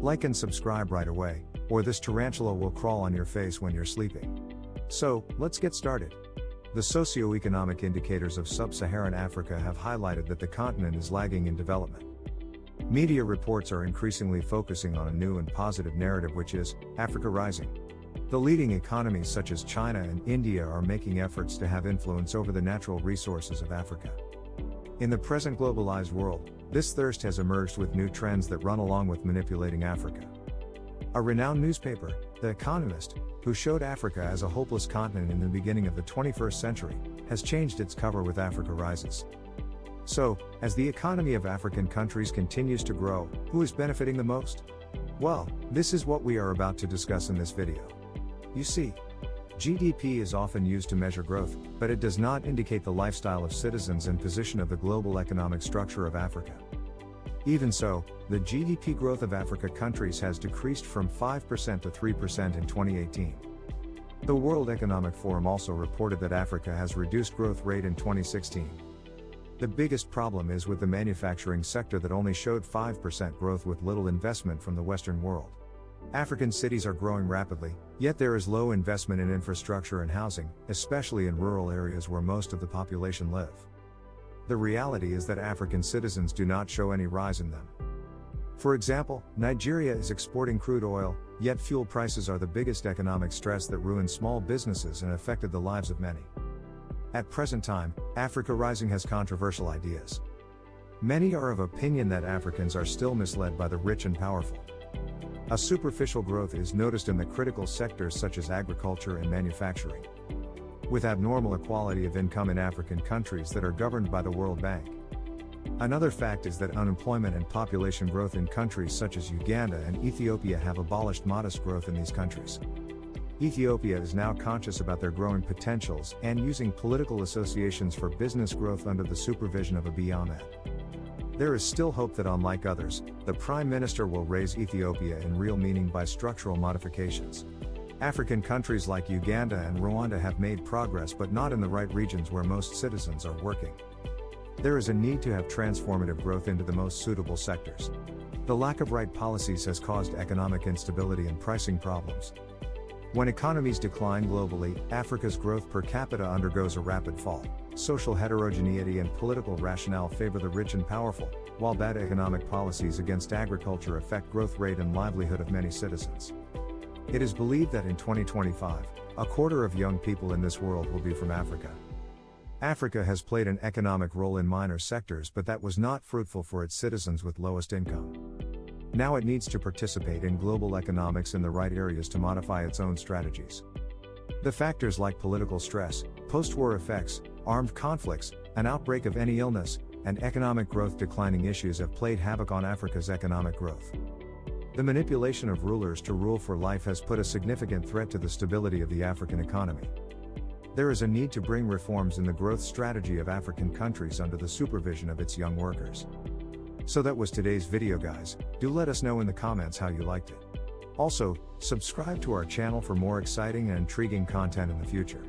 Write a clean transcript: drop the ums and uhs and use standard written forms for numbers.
Like and subscribe right away, or this tarantula will crawl on your face when you're sleeping. So, let's get started. The socio-economic indicators of sub-Saharan Africa have highlighted that the continent is lagging in development. Media reports are increasingly focusing on a new and positive narrative, which is Africa Rising. The leading economies such as China and India are making efforts to have influence over the natural resources of Africa. In the present globalized world, this thirst has emerged with new trends that run along with manipulating Africa. A renowned newspaper, The Economist, who showed Africa as a hopeless continent in the beginning of the 21st century, has changed its cover with Africa Rises. So, as the economy of African countries continues to grow, who is benefiting the most? Well, this is what we are about to discuss in this video. You see, GDP is often used to measure growth, but it does not indicate the lifestyle of citizens and position of the global economic structure of Africa. Even so, the GDP growth of Africa countries has decreased from 5% to 3% in 2018. The World Economic Forum also reported that Africa has reduced growth rate in 2016. The biggest problem is with the manufacturing sector that only showed 5% growth with little investment from the Western world. African cities are growing rapidly, yet there is low investment in infrastructure and housing, especially in rural areas where most of the population live. The reality is that African citizens do not show any rise in them. For example, Nigeria is exporting crude oil, yet fuel prices are the biggest economic stress that ruined small businesses and affected the lives of many. At present time, Africa Rising has controversial ideas. Many are of opinion that Africans are still misled by the rich and powerful. A superficial growth is noticed in the critical sectors such as agriculture and manufacturing. With abnormal equality of income in African countries that are governed by the World Bank. Another fact is that unemployment and population growth in countries such as Uganda and Ethiopia have abolished modest growth in these countries. Ethiopia is now conscious about their growing potentials and using political associations for business growth under the supervision of Abiy Ahmed. There is still hope that, unlike others, the Prime Minister will raise Ethiopia in real meaning by structural modifications. African countries like Uganda and Rwanda have made progress, but not in the right regions where most citizens are working. There is a need to have transformative growth into the most suitable sectors. The lack of right policies has caused economic instability and pricing problems. When economies decline globally, Africa's growth per capita undergoes a rapid fall. Social heterogeneity and political rationale favor the rich and powerful, while bad economic policies against agriculture affect growth rate and livelihood of many citizens. It is believed that in 2025, a quarter of young people in this world will be from Africa. Africa has played an economic role in minor sectors, but that was not fruitful for its citizens with lowest income. Now it needs to participate in global economics in the right areas to modify its own strategies. The factors like political stress, post-war effects, armed conflicts, an outbreak of any illness, and economic growth declining issues have played havoc on Africa's economic growth. The manipulation of rulers to rule for life has put a significant threat to the stability of the African economy. There is a need to bring reforms in the growth strategy of African countries under the supervision of its young workers. So that was today's video, guys. Do let us know in the comments how you liked it. Also, subscribe to our channel for more exciting and intriguing content in the future.